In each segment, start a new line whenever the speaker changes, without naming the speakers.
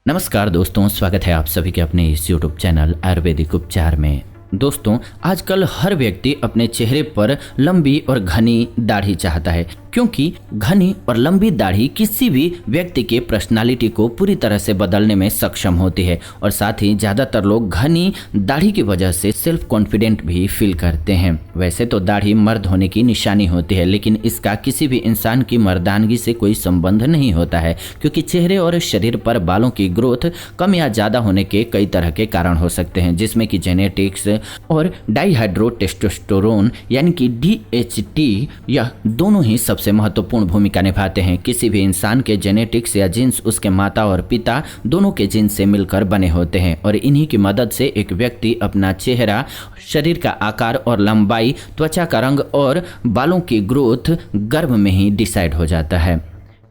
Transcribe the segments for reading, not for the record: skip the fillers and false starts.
नमस्कार दोस्तों, स्वागत है आप सभी के अपने इस YouTube चैनल आयुर्वेदिक उपचार में। दोस्तों, आजकल हर व्यक्ति अपने चेहरे पर लंबी और घनी दाढ़ी चाहता है, क्योंकि घनी और लंबी दाढ़ी किसी भी व्यक्ति के पर्सनालिटी को पूरी तरह से बदलने में सक्षम होती है और साथ ही ज़्यादातर लोग घनी दाढ़ी की वजह से सेल्फ कॉन्फिडेंट भी फील करते हैं। वैसे तो दाढ़ी मर्द होने की निशानी होती है, लेकिन इसका किसी भी इंसान की मर्दानगी से कोई संबंध नहीं होता है, क्योंकि चेहरे और शरीर पर बालों की ग्रोथ कम या ज़्यादा होने के कई तरह के कारण हो सकते हैं, जिसमें कि जेनेटिक्स और डाइहाइड्रोटेस्टोस्टेरोन यानी कि DHT यह दोनों ही सबसे महत्वपूर्ण भूमिका निभाते हैं। किसी भी इंसान के जेनेटिक्स या जीन्स उसके माता और पिता दोनों के जीन्स से मिलकर बने होते हैं और इन्हीं की मदद से एक व्यक्ति अपना चेहरा, शरीर का आकार और लंबाई, त्वचा का रंग और बालों की ग्रोथ गर्भ में ही डिसाइड हो जाता है।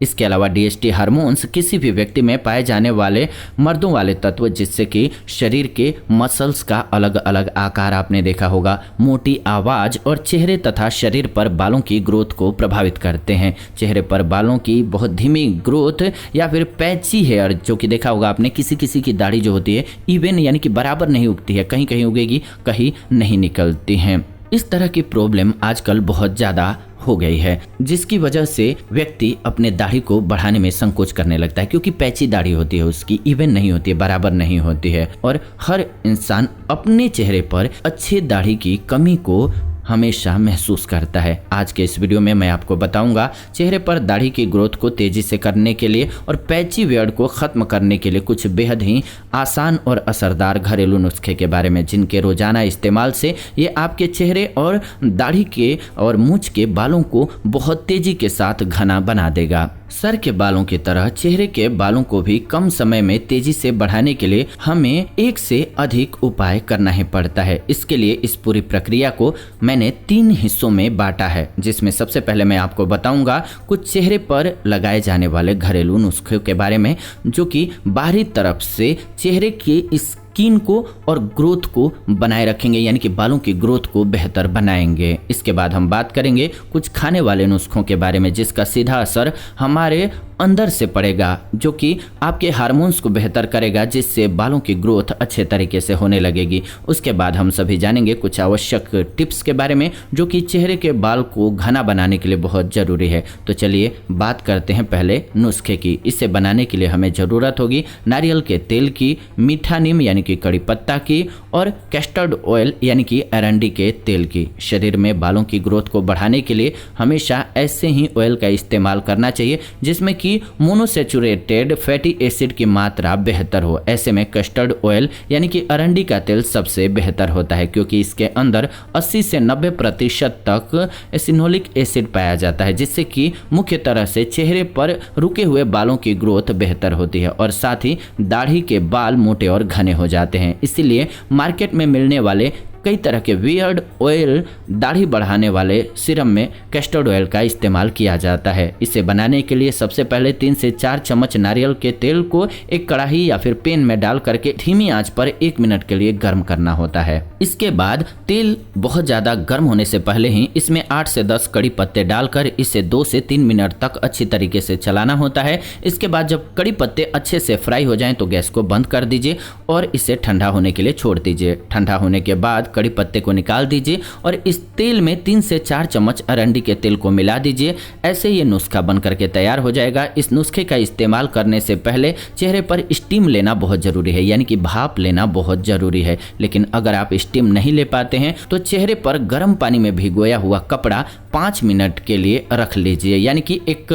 इसके अलावा DHT हार्मोन्स किसी भी व्यक्ति में पाए जाने वाले मर्दों वाले तत्व, जिससे कि शरीर के मसल्स का अलग अलग आकार आपने देखा होगा, मोटी आवाज़ और चेहरे तथा शरीर पर बालों की ग्रोथ को प्रभावित करते हैं। चेहरे पर बालों की बहुत धीमी ग्रोथ या फिर पैची हेयर, जो कि देखा होगा आपने, किसी किसी की दाढ़ी जो होती है इवन यानी कि बराबर नहीं उगती है, कहीं कहीं उगेगी कहीं नहीं निकलती हैं। इस तरह की प्रॉब्लम आजकल बहुत ज़्यादा हो गई है, जिसकी वजह से व्यक्ति अपने दाढ़ी को बढ़ाने में संकोच करने लगता है, क्योंकि पैची दाढ़ी होती है, उसकी इवन नहीं होती है, बराबर नहीं होती है और हर इंसान अपने चेहरे पर अच्छी दाढ़ी की कमी को हमेशा महसूस करता है। आज के इस वीडियो में मैं आपको बताऊंगा चेहरे पर दाढ़ी की ग्रोथ को तेजी से करने के लिए और पैची बियर्ड को खत्म करने के लिए कुछ बेहद ही आसान और असरदार घरेलू नुस्खे के बारे में, जिनके रोजाना इस्तेमाल से ये आपके चेहरे और दाढ़ी के और मूंछ के बालों को बहुत तेजी के साथ घना बना देगा। सर के बालों की तरह चेहरे के बालों को भी कम समय में तेजी से बढ़ाने के लिए हमें एक से अधिक उपाय करना ही पड़ता है। इसके लिए इस पूरी प्रक्रिया को मैंने 3 हिस्सों में बांटा है, जिसमें सबसे पहले मैं आपको बताऊंगा कुछ चेहरे पर लगाए जाने वाले घरेलू नुस्खे के बारे में, जो कि बाहरी तरफ से चेहरे की स्किन को और ग्रोथ को बनाए रखेंगे, यानी कि बालों की ग्रोथ को बेहतर बनाएंगे। इसके बाद हम बात करेंगे कुछ खाने वाले नुस्खों के बारे में, जिसका सीधा असर हमारे अंदर से पड़ेगा, जो कि आपके हार्मोन्स को बेहतर करेगा, जिससे बालों की ग्रोथ अच्छे तरीके से होने लगेगी। उसके बाद हम सभी जानेंगे कुछ आवश्यक टिप्स के बारे में, जो कि चेहरे के बाल को घना बनाने के लिए बहुत ज़रूरी है। तो चलिए बात करते हैं पहले नुस्खे की। इसे बनाने के लिए हमें ज़रूरत होगी नारियल के तेल की, मीठा नीम यानी कि कड़ी पत्ता की और कैस्टर्ड ऑयल यानी कि अरंडी के तेल की। शरीर में बालों की ग्रोथ को बढ़ाने के लिए हमेशा ऐसे ही ऑयल का इस्तेमाल करना चाहिए जिसमें कि मोनोसैचुरेटेड फैटी एसिड की मात्रा बेहतर हो। ऐसे में कस्टर्ड ऑयल यानी कि अरंडी का तेल सबसे बेहतर होता है, क्योंकि इसके अंदर 80 से 90% तक एसिनोलिक एसिड पाया जाता है, जिससे कि मुख्य तरह से चेहरे पर रुके हुए बालों की ग्रोथ बेहतर होती है और साथ ही दाढ़ी के बाल मोटे और घने हो जाते हैं। इसीलिए मार्केट में मिलने वाले कई तरह के वियर्ड ऑयल दाढ़ी बढ़ाने वाले सीरम में कैस्टर्ड ऑयल का इस्तेमाल किया जाता है। इसे बनाने के लिए सबसे पहले 3 से 4 चम्मच नारियल के तेल को एक कढ़ाई या फिर पैन में डाल करके धीमी आंच पर 1 मिनट के लिए गर्म करना होता है। इसके बाद तेल बहुत ज़्यादा गर्म होने से पहले ही इसमें 8 से 10 कड़ी पत्ते डालकर इसे 2 से 3 मिनट तक अच्छी तरीके से चलाना होता है। इसके बाद जब कड़ी पत्ते अच्छे से फ्राई हो जाएं तो गैस को बंद कर दीजिए और इसे ठंडा होने के लिए छोड़ दीजिए। ठंडा होने के बाद कड़ी पत्ते को निकाल दीजिए और इस तेल में 3 से 4 चम्मच अरंडी के तेल को मिला दीजिए। ऐसे ये नुस्खा बन करके तैयार हो जाएगा। इस नुस्खे का इस्तेमाल करने से पहले चेहरे पर स्टीम लेना बहुत ज़रूरी है, यानी कि भाप लेना बहुत ज़रूरी है। लेकिन अगर आप स्टीम नहीं ले पाते हैं तो चेहरे पर गर्म पानी में भिगोया हुआ कपड़ा 5 मिनट के लिए रख लीजिए, यानी कि एक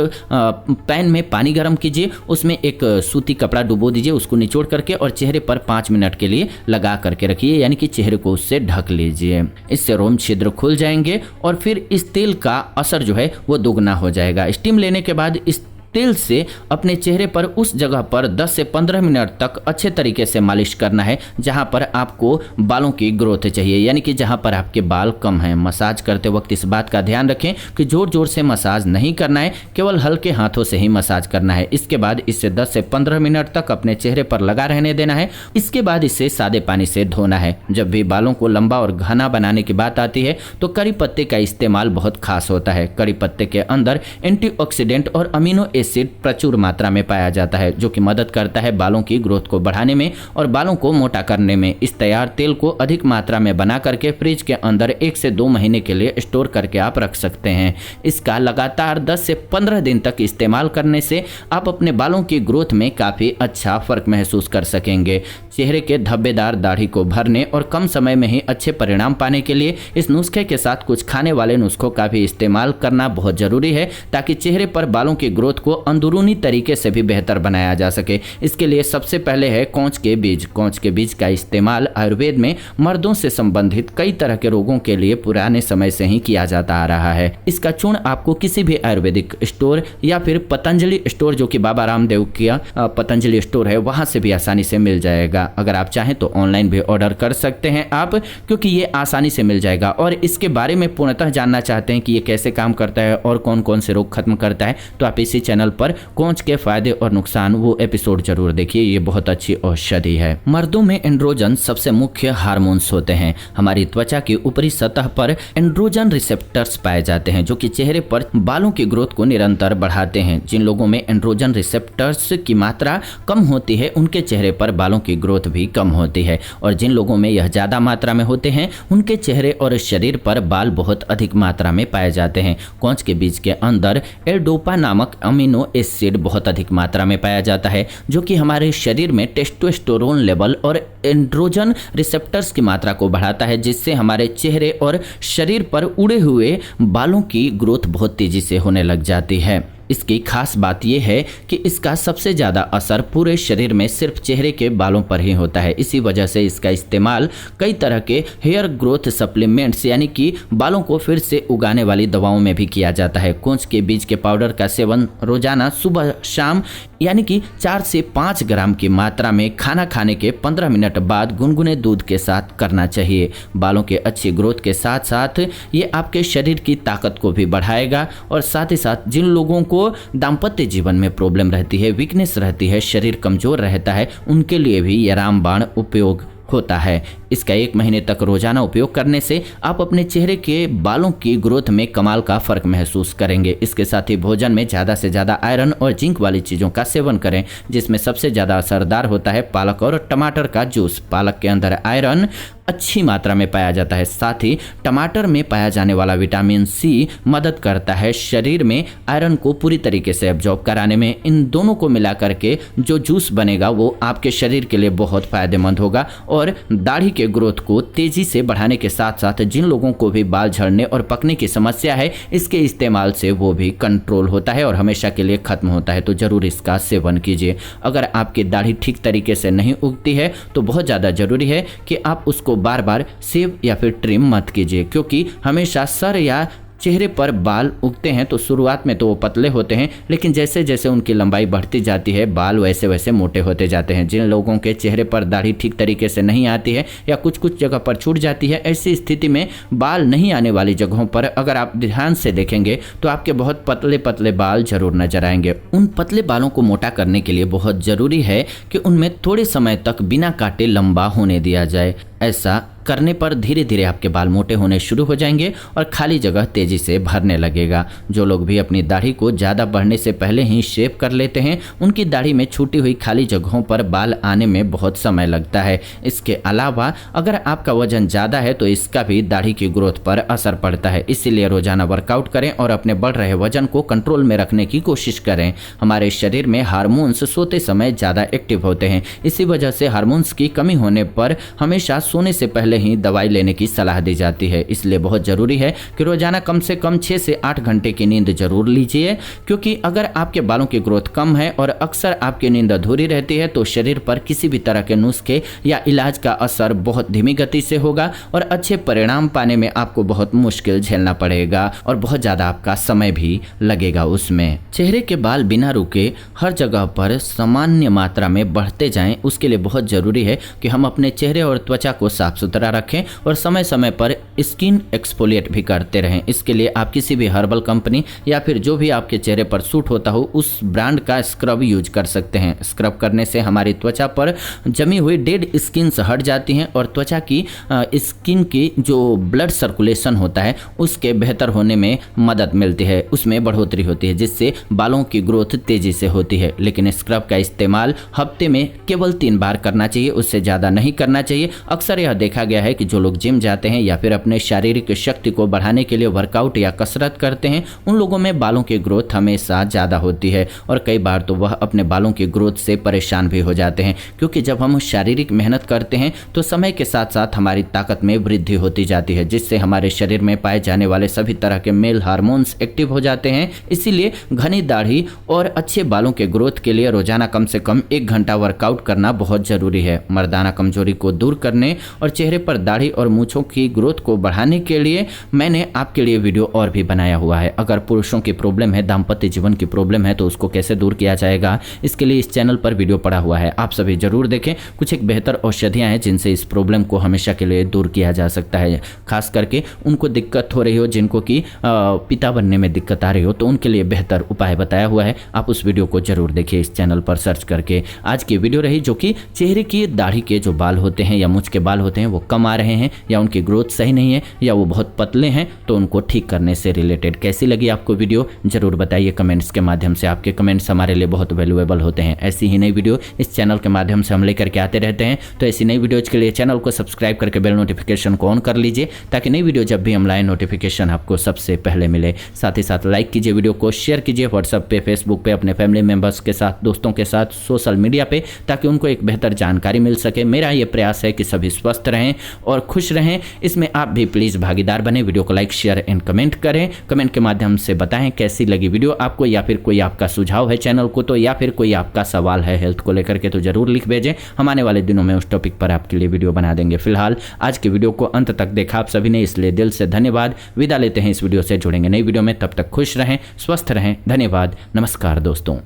पैन में पानी गर्म कीजिए, उसमें एक सूती कपड़ा डुबो दीजिए, उसको निचोड़ करके और चेहरे पर 5 मिनट के लिए लगा करके रखिए, यानी कि चेहरे को उससे ढक लीजिए। इससे रोम छिद्र खुल जाएंगे और फिर इस तेल का असर जो है वो दोगुना हो जाएगा। स्टीम लेने के बाद इस तेल से अपने चेहरे पर उस जगह पर 10 से 15 मिनट तक अच्छे तरीके से मालिश करना है जहां पर आपको बालों की ग्रोथ चाहिए, यानी कि जहां पर आपके बाल कम हैं। मसाज करते वक्त इस बात का ध्यान रखें कि जोर जोर से मसाज नहीं करना है, केवल हल्के हाथों से ही मसाज करना है। इसके बाद इसे 10 से 15 मिनट तक अपने चेहरे पर लगा रहने देना है। इसके बाद इसे सादे पानी से धोना है। जब भी बालों को लंबा और घना बनाने की बात आती है तो करी पत्ते का इस्तेमाल बहुत खास होता है। करी पत्ते के अंदर एंटीऑक्सीडेंट और अमीनो एसिड प्रचुर मात्रा में पाया जाता है, जो कि मदद करता है बालों की ग्रोथ को बढ़ाने में और बालों को मोटा करने में। इस तैयार तेल को अधिक मात्रा में बना करके फ्रिज के अंदर 1 से 2 महीने के लिए स्टोर करके आप रख सकते हैं। इसका लगातार 10 से 15 दिन तक इस्तेमाल करने से आप अपने बालों की ग्रोथ में काफ़ी अच्छा फर्क महसूस कर सकेंगे। चेहरे के धब्बेदार दाढ़ी को भरने और कम समय में ही अच्छे परिणाम पाने के लिए इस नुस्खे के साथ कुछ खाने वाले नुस्खों का भी इस्तेमाल करना बहुत ज़रूरी है, ताकि चेहरे पर बालों की ग्रोथ को अंदरूनी तरीके से भी बेहतर बनाया जा सके। इसके लिए सबसे पहले है कौच के बीज। कौच के बीज का इस्तेमाल आयुर्वेद में मर्दों से संबंधित कई तरह के रोगों के लिए पुराने समय से ही किया जाता आ रहा है। इसका चूर्ण आपको किसी भी आयुर्वेदिक स्टोर या फिर पतंजलि स्टोर, जो कि बाबा रामदेव का पतंजलि स्टोर है, वहां से भी आसानी से मिल जाएगा। अगर आप चाहें तो ऑनलाइन भी ऑर्डर कर सकते हैं आप, क्योंकि ये आसानी से मिल जाएगा। और इसके बारे में पूर्णतः जानना चाहते हैं कि ये कैसे काम करता है और कौन कौन से रोग खत्म करता है, तो आप इसी चैनल पर कौच के फायदे और नुकसान वो एपिसोड जरूर देखिए। ये बहुत अच्छी औषधि है। मर्दों में एंड्रोजन सबसे मुख्य हार्मोन्स होते हैं। हमारी त्वचा की ऊपरी सतह पर एंड्रोजन रिसेप्टर्स पाए जाते हैं, जो कि चेहरे पर बालों की ग्रोथ को निरंतर बढ़ाते हैं। जिन लोगों में एंड्रोजन रिसेप्टर्स की मात्रा कम होती है, उनके चेहरे पर बालों की ग्रोथ भी कम होती है, और जिन लोगों में यह ज्यादा मात्रा में होते हैं, उनके चेहरे और शरीर पर बाल बहुत अधिक मात्रा में पाए जाते हैं। कौच के बीज के अंदर एल-डोपा नामक अमीनो एसिड बहुत अधिक मात्रा में पाया जाता है, जो कि हमारे शरीर में टेस्टोस्टेरोन लेवल और एंड्रोजन रिसेप्टर्स की मात्रा को बढ़ाता है, जिससे हमारे चेहरे और शरीर पर उड़े हुए बालों की ग्रोथ बहुत तेजी से होने लग जाती है। इसकी खास बात यह है कि इसका सबसे ज़्यादा असर पूरे शरीर में सिर्फ चेहरे के बालों पर ही होता है। इसी वजह से इसका इस्तेमाल कई तरह के हेयर ग्रोथ सप्लीमेंट्स, यानी कि बालों को फिर से उगाने वाली दवाओं में भी किया जाता है। कौच के बीज के पाउडर का सेवन रोजाना सुबह शाम यानी कि 4 से 5 ग्राम की मात्रा में खाना खाने के 15 मिनट बाद गुनगुने दूध के साथ करना चाहिए। बालों के अच्छी ग्रोथ के साथ साथ ये आपके शरीर की ताकत को भी बढ़ाएगा, और साथ ही साथ जिन लोगों को दाम्पत्य जीवन में प्रॉब्लम रहती है, वीकनेस रहती है, शरीर कमजोर रहता है, उनके लिए भी ये रामबाण उपयोग होता है। इसका 1 महीने तक रोजाना उपयोग करने से आप अपने चेहरे के बालों की ग्रोथ में कमाल का फर्क महसूस करेंगे। इसके साथ ही भोजन में ज़्यादा से ज़्यादा आयरन और जिंक वाली चीज़ों का सेवन करें, जिसमें सबसे ज़्यादा असरदार होता है पालक और टमाटर का जूस। पालक के अंदर आयरन अच्छी मात्रा में पाया जाता है, साथ ही टमाटर में पाया जाने वाला विटामिन सी मदद करता है शरीर में आयरन को पूरी तरीके से एब्जॉर्ब कराने में। इन दोनों को मिला करके जो जूस बनेगा वो आपके शरीर के लिए बहुत फायदेमंद होगा, और दाढ़ी के ग्रोथ को तेजी से बढ़ाने के साथ साथ जिन लोगों को भी बाल झड़ने और पकने की समस्या है, इसके इस्तेमाल से वो भी कंट्रोल होता है और हमेशा के लिए खत्म होता है। तो जरूर इसका सेवन कीजिए। अगर आपकी दाढ़ी ठीक तरीके से नहीं उगती है तो बहुत ज़्यादा जरूरी है कि आप उसको बार बार शेव या फिर ट्रिम मत कीजिए, क्योंकि हमेशा सर या चेहरे पर बाल उगते हैं तो शुरुआत में तो वो पतले होते हैं, लेकिन जैसे जैसे उनकी लंबाई बढ़ती जाती है बाल वैसे वैसे मोटे होते जाते हैं। जिन लोगों के चेहरे पर दाढ़ी ठीक तरीके से नहीं आती है या कुछ कुछ जगह पर छूट जाती है, ऐसी स्थिति में बाल नहीं आने वाली जगहों पर अगर आप ध्यान से देखेंगे तो आपके बहुत पतले पतले बाल जरूर नजर आएंगे। उन पतले बालों को मोटा करने के लिए बहुत जरूरी है कि उनमें थोड़े समय तक बिना काटे लंबा होने दिया जाए। ऐसा करने पर धीरे धीरे आपके बाल मोटे होने शुरू हो जाएंगे और खाली जगह तेजी से भरने लगेगा। जो लोग भी अपनी दाढ़ी को ज़्यादा बढ़ने से पहले ही शेव कर लेते हैं, उनकी दाढ़ी में छूटी हुई खाली जगहों पर बाल आने में बहुत समय लगता है। इसके अलावा अगर आपका वजन ज़्यादा है तो इसका भी दाढ़ी की ग्रोथ पर असर पड़ता है। इसीलिए रोजाना वर्कआउट करें और अपने बढ़ रहे वजन को कंट्रोल में रखने की कोशिश करें। हमारे शरीर में हार्मोन्स सोते समय ज़्यादा एक्टिव होते हैं, इसी वजह से हार्मोन्स की कमी होने पर हमेशा सोने से पहले ही दवाई लेने की सलाह दी जाती है। इसलिए बहुत जरूरी है कि रोजाना कम से कम 6 से 8 घंटे की नींद जरूर लीजिए, क्योंकि अगर आपके बालों की ग्रोथ कम है और अक्सर आपकी नींद अधूरी रहती है तो शरीर पर किसी भी तरह के नुस्खे या इलाज का असर बहुत धीमी गति से होगा और अच्छे परिणाम पाने में आपको बहुत मुश्किल झेलना पड़ेगा और बहुत ज़्यादा आपका समय भी लगेगा उसमें। चेहरे के बाल बिना रुके हर जगह पर सामान्य मात्रा में बढ़ते जाएं, उसके लिए बहुत ज़रूरी है कि हम अपने चेहरे और त्वचा को साफ सुथरा रखें और समय समय पर स्किन एक्सफोलिएट भी करते रहें। इसके लिए आप किसी भी हर्बल कंपनी या फिर जो भी आपके चेहरे पर सूट होता हो उस ब्रांड का स्क्रब यूज कर सकते हैं। स्क्रब करने से हमारी त्वचा पर जमी हुई डेड स्किन हट जाती हैं और त्वचा की स्किन की जो ब्लड सर्कुलेशन होता है उसके बेहतर होने में मदद मिलती है, उसमें बढ़ोतरी होती है, जिससे बालों की ग्रोथ तेजी से होती है। लेकिन स्क्रब का इस्तेमाल हफ्ते में केवल 3 बार करना चाहिए, उससे ज़्यादा नहीं करना चाहिए। अक्सर यह देखा गया है कि जो लोग जिम जाते हैं या फिर अपने शारीरिक शक्ति को बढ़ाने के लिए वर्कआउट या कसरत करते हैं उन लोगों में बालों की ग्रोथ हमेशा ज़्यादा होती है और कई बार तो वह अपने बालों की ग्रोथ से परेशान भी हो जाते हैं, क्योंकि जब हम शारीरिक मेहनत करते हैं तो समय के साथ साथ हमारी ताकत में वृद्धि होती जाती है, जिससे हमारे शरीर में पाए जाने वाले सभी तरह के मेल हार्मोन्स एक्टिव हो जाते हैं। इसीलिए घनी दाढ़ी और अच्छे बालों के ग्रोथ के लिए रोजाना कम से कम 1 घंटा वर्कआउट करना बहुत जरूरी है। मर्दाना कमजोरी को दूर करने और चेहरे पर दाढ़ी और मूंछों की ग्रोथ को बढ़ाने के लिए मैंने आपके लिए वीडियो और भी बनाया हुआ है। अगर पुरुषों की प्रॉब्लम है, दाम्पत्य जीवन की प्रॉब्लम है तो उसको कैसे दूर किया जाएगा, इसके लिए इस चैनल पर वीडियो पड़ा हुआ है, आप सभी जरूर देखें। कुछ एक बेहतर औषधियां हैं जिनसे इस प्रॉब्लम को हमेशा के लिए दूर किया जा सकता है। खास करके उनको दिक्कत हो रही हो, जिनको कि पिता बनने में दिक्कत आ रही हो, तो उनके लिए बेहतर उपाय बताया हुआ है। आप उस वीडियो को जरूर देखिए इस चैनल पर सर्च करके। आज की वीडियो रही जो कि चेहरे की दाढ़ी के जो बाल होते हैं या मूंछ के बाल होते हैं वो कम आ रहे हैं या उनकी ग्रोथ सही नहीं है या वो बहुत पतले हैं, तो उनको ठीक करने से रिलेटेड कैसी लगी आपको वीडियो जरूर बताइए कमेंट्स के माध्यम से। आपके कमेंट्स हमारे लिए बहुत वैल्यूएबल होते हैं। ऐसी ही नई वीडियो इस चैनल के माध्यम से हम लेकर के आते रहते हैं, तो ऐसी नई वीडियोज के लिए चैनल को सब्सक्राइब करके बेल नोटिफिकेशन को ऑन कर लीजिए ताकि नई वीडियो जब भी हम लाए नोटिफिकेशन आपको सबसे पहले मिले। साथ ही साथ लाइक कीजिए, वीडियो को शेयर कीजिए व्हाट्सएप पे, फेसबुक पे, अपने फैमिली मेंबर्स के साथ, दोस्तों के साथ, सोशल मीडिया पे, ताकि उनको एक बेहतर जानकारी मिल सके। मेरा ये प्रयास है कि सभी स्वस्थ रहें और खुश रहें, इसमें आप भी प्लीज़ भागीदार बने। वीडियो को लाइक, शेयर एंड कमेंट करें। कमेंट के माध्यम से बताएं कैसी लगी वीडियो आपको, या फिर कोई आपका सुझाव है चैनल को तो, या फिर कोई आपका सवाल है हेल्थ को लेकर के तो जरूर लिख भेजें। हम आने वाले दिनों में उस टॉपिक पर आपके लिए वीडियो बना देंगे। फिलहाल आज की वीडियो को अंत तक देखा आप सभी ने, इसलिए दिल से धन्यवाद। विदा लेते हैं इस वीडियो से, जुड़ेंगे नई वीडियो में, तब तक खुश रहें, स्वस्थ रहें। धन्यवाद, नमस्कार दोस्तों।